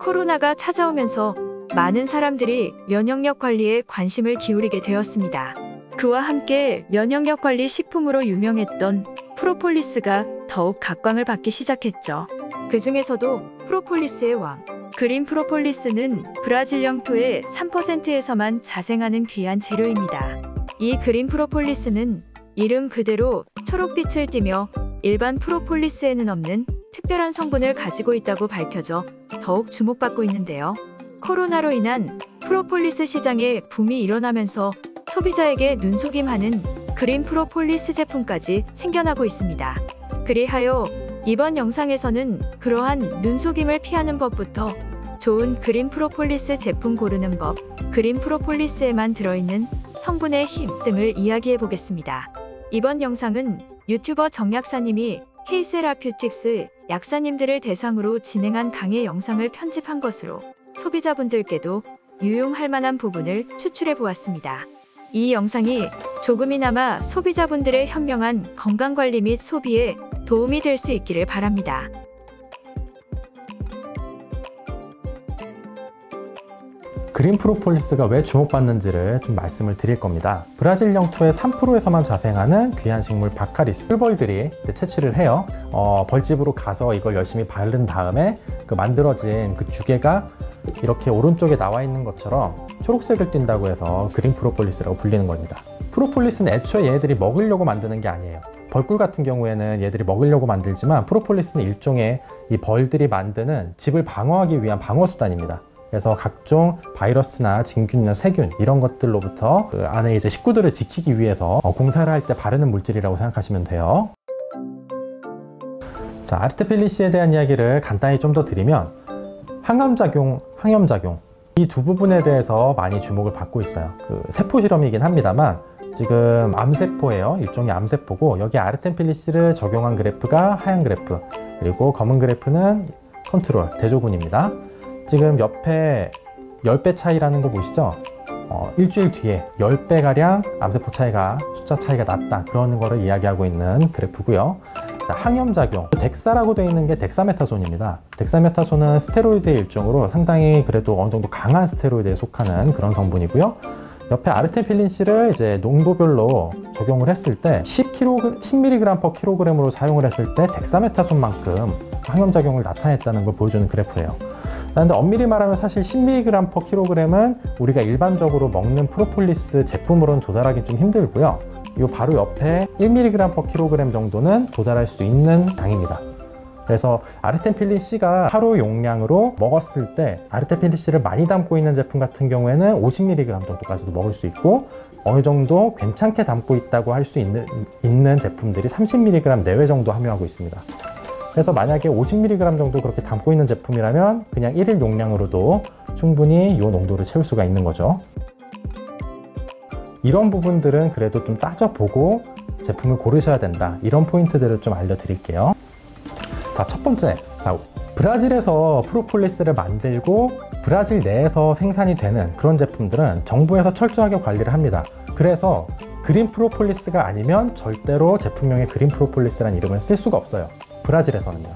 코로나가 찾아오면서 많은 사람들이 면역력 관리에 관심을 기울이게 되었습니다. 그와 함께 면역력 관리 식품으로 유명했던 프로폴리스가 더욱 각광을 받기 시작했죠. 그 중에서도 프로폴리스의 왕, 그린 프로폴리스는 브라질 영토의 3%에서만 자생하는 귀한 재료입니다. 이 그린 프로폴리스는 이름 그대로 초록빛을 띠며 일반 프로폴리스에는 없는 특별한 성분을 가지고 있다고 밝혀져 더욱 주목받고 있는데요. 코로나로 인한 프로폴리스 시장에 붐이 일어나면서 소비자에게 눈속임하는 그린 프로폴리스 제품까지 생겨나고 있습니다. 그리하여 이번 영상에서는 그러한 눈속임을 피하는 법부터 좋은 그린 프로폴리스 제품 고르는 법, 그린 프로폴리스에만 들어있는 성분의 힘 등을 이야기해 보겠습니다. 이번 영상은 유튜버 정약사님이 K세라퓨틱스 약사님들을 대상으로 진행한 강의 영상을 편집한 것으로 소비자분들께도 유용할 만한 부분을 추출해 보았습니다. 이 영상이 조금이나마 소비자분들의 현명한 건강관리 및 소비에 도움이 될 수 있기를 바랍니다. 그린 프로폴리스가 왜 주목받는지를 좀 말씀을 드릴 겁니다. 브라질 영토의 3%에서만 자생하는 귀한 식물 바카리스 꿀벌들이 채취를 해요. 벌집으로 가서 이걸 열심히 바른 다음에 그 만들어진 그 주개가 이렇게 오른쪽에 나와 있는 것처럼 초록색을 띈다고 해서 그린 프로폴리스라고 불리는 겁니다. 프로폴리스는 애초에 얘네들이 먹으려고 만드는 게 아니에요. 벌꿀 같은 경우에는 얘들이 먹으려고 만들지만 프로폴리스는 일종의 이 벌들이 만드는 집을 방어하기 위한 방어수단입니다. 그래서 각종 바이러스나 진균이나 세균 이런 것들로부터 그 안에 이제 식구들을 지키기 위해서 공사를 할 때 바르는 물질이라고 생각하시면 돼요. 자, 아르테필리시에 대한 이야기를 간단히 좀 더 드리면 항암작용, 항염작용 이 두 부분에 대해서 많이 주목을 받고 있어요. 그 세포 실험이긴 합니다만 지금 암세포예요. 일종의 암세포고 여기 아르테필리시를 적용한 그래프가 하얀 그래프, 그리고 검은 그래프는 컨트롤, 대조군입니다. 지금 옆에 10배 차이라는 거 보시죠? 일주일 뒤에 10배가량 암세포 차이가, 숫자 차이가 났다. 그런 거를 이야기하고 있는 그래프고요. 자, 항염작용. 덱사라고 되어 있는 게 덱사메타손입니다. 덱사메타손은 스테로이드의 일종으로 상당히 그래도 어느 정도 강한 스테로이드에 속하는 그런 성분이고요. 옆에 아르테필린C를 이제 농도별로 적용을 했을 때 10mg/kg으로 사용을 했을 때 덱사메타손만큼 항염작용을 나타냈다는 걸 보여주는 그래프예요. 그런데 엄밀히 말하면 사실 10mg/kg은 우리가 일반적으로 먹는 프로폴리스 제품으로는 도달하기 좀 힘들고요. 이 바로 옆에 1mg/kg 정도는 도달할 수 있는 양입니다. 그래서 아르테필린C가 하루 용량으로 먹었을 때 아르테필린C를 많이 담고 있는 제품 같은 경우에는 50mg 정도까지도 먹을 수 있고 어느 정도 괜찮게 담고 있다고 할 수 있는 제품들이 30mg 내외 정도 함유하고 있습니다. 그래서 만약에 50mg 정도 그렇게 담고 있는 제품이라면 그냥 1일 용량으로도 충분히 이 농도를 채울 수가 있는 거죠. 이런 부분들은 그래도 좀 따져보고 제품을 고르셔야 된다. 이런 포인트들을 좀 알려드릴게요. 자, 첫 번째, 브라질에서 프로폴리스를 만들고 브라질 내에서 생산이 되는 그런 제품들은 정부에서 철저하게 관리를 합니다. 그래서 그린 프로폴리스가 아니면 절대로 제품명에 그린 프로폴리스라는 이름을 쓸 수가 없어요. 브라질에서는요.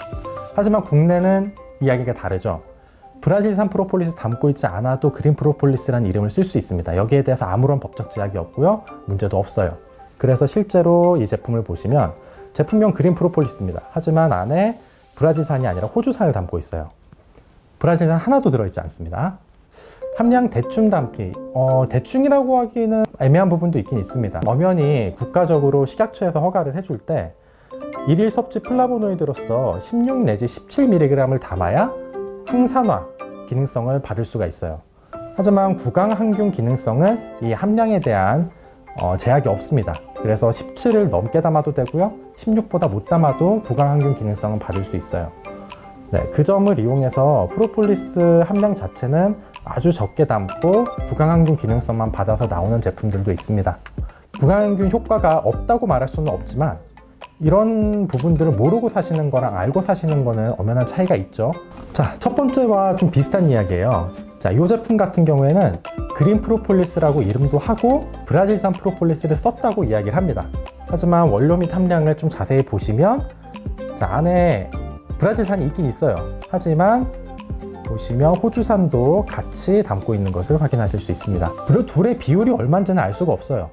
하지만 국내는 이야기가 다르죠. 브라질산 프로폴리스 담고 있지 않아도 그린 프로폴리스라는 이름을 쓸 수 있습니다. 여기에 대해서 아무런 법적 제약이 없고요. 문제도 없어요. 그래서 실제로 이 제품을 보시면 제품명 그린 프로폴리스입니다. 하지만 안에 브라질산이 아니라 호주산을 담고 있어요. 브라질산 하나도 들어있지 않습니다. 함량 대충 담기, 대충이라고 하기는 애매한 부분도 있긴 있습니다. 엄연히 국가적으로 식약처에서 허가를 해줄 때 일일 섭취 플라보노이드로서 16 내지 17mg을 담아야 항산화 기능성을 받을 수가 있어요. 하지만 구강항균 기능성은 이 함량에 대한 제약이 없습니다. 그래서 17을 넘게 담아도 되고요. 16보다 못 담아도 구강항균 기능성은 받을 수 있어요. 네, 그 점을 이용해서 프로폴리스 함량 자체는 아주 적게 담고 구강항균 기능성만 받아서 나오는 제품들도 있습니다. 구강항균 효과가 없다고 말할 수는 없지만 이런 부분들을 모르고 사시는 거랑 알고 사시는 거는 엄연한 차이가 있죠. 자, 첫 번째와 좀 비슷한 이야기예요. 자, 이 제품 같은 경우에는 그린 프로폴리스라고 이름도 하고 브라질산 프로폴리스를 썼다고 이야기를 합니다. 하지만 원료 및 함량을 좀 자세히 보시면 자, 안에 브라질산이 있긴 있어요. 하지만 보시면 호주산도 같이 담고 있는 것을 확인하실 수 있습니다. 그리고 둘의 비율이 얼마인지는 알 수가 없어요.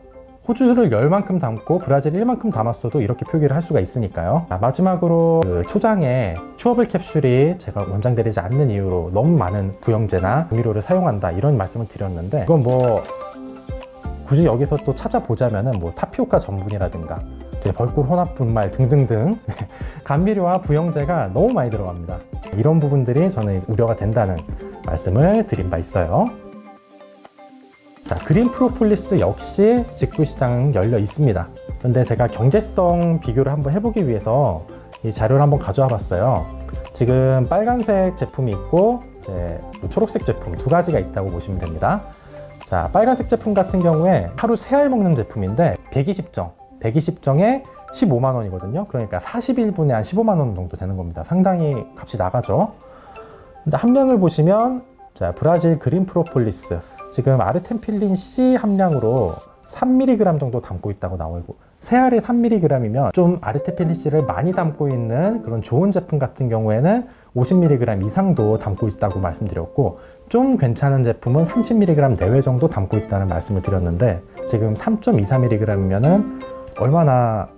호주를 10만큼 담고 브라질 1만큼 담았어도 이렇게 표기를 할 수가 있으니까요. 마지막으로 초장에 추어블 캡슐이 제가 원장되지 않는 이유로 너무 많은 부영제나 조미료를 사용한다 이런 말씀을 드렸는데, 이건 뭐 굳이 여기서 또 찾아보자면은 뭐 타피오카 전분이라든가 벌꿀 혼합 분말 등등등 감미료와 부영제가 너무 많이 들어갑니다. 이런 부분들이 저는 우려가 된다는 말씀을 드린 바 있어요. 자, 그린 프로폴리스 역시 직구시장 열려 있습니다. 근데 제가 경제성 비교를 한번 해보기 위해서 이 자료를 한번 가져와 봤어요. 지금 빨간색 제품이 있고 이제 초록색 제품 두 가지가 있다고 보시면 됩니다. 자, 빨간색 제품 같은 경우에 하루 3알 먹는 제품인데 120정에 15만 원이거든요. 그러니까 41분에 한 15만 원 정도 되는 겁니다. 상당히 값이 나가죠. 근데 함량을 보시면, 자, 브라질 그린 프로폴리스 지금 아르텐필린 C 함량으로 3mg 정도 담고 있다고 나오고, 3알이 3mg이면 좀 아르텐필린 C를 많이 담고 있는 그런 좋은 제품 같은 경우에는 50mg 이상도 담고 있다고 말씀드렸고, 좀 괜찮은 제품은 30mg 내외 정도 담고 있다는 말씀을 드렸는데, 지금 3.24mg이면은 얼마나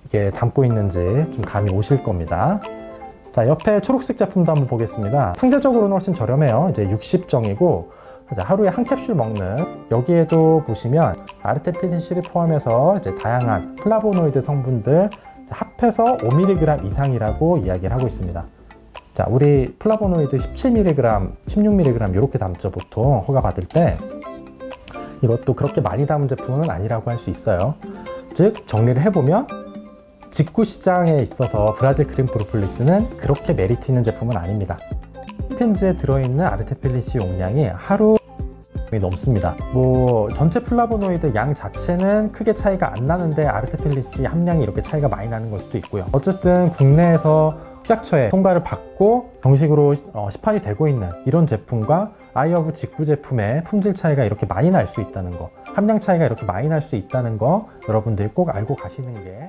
이게 담고 있는지 좀 감이 오실 겁니다. 자, 옆에 초록색 제품도 한번 보겠습니다. 상대적으로는 훨씬 저렴해요. 이제 60정이고 하루에 한 캡슐 먹는, 여기에도 보시면 아르텐필린 C를 포함해서 이제 다양한 플라보노이드 성분들 합해서 5mg 이상이라고 이야기를 하고 있습니다. 자, 우리 플라보노이드 17mg, 16mg 이렇게 담죠. 보통 허가 받을 때. 이것도 그렇게 많이 담은 제품은 아니라고 할 수 있어요. 즉 정리를 해보면 직구시장에 있어서 브라질 그린 프로폴리스는 그렇게 메리트 있는 제품은 아닙니다. 펜즈에 들어있는 아르텐필린 C 용량이 하루 넘습니다. 뭐 전체 플라보노이드 양 자체는 크게 차이가 안 나는데 아르텐필린 C 함량이 이렇게 차이가 많이 나는 걸 수도 있고요. 어쨌든 국내에서 식약처에 통과를 받고 정식으로 시판이 되고 있는 이런 제품과 아이허브 직구 제품의 품질 차이가 이렇게 많이 날 수 있다는 거, 함량 차이가 이렇게 많이 날 수 있다는 거 여러분들이 꼭 알고 가시는 게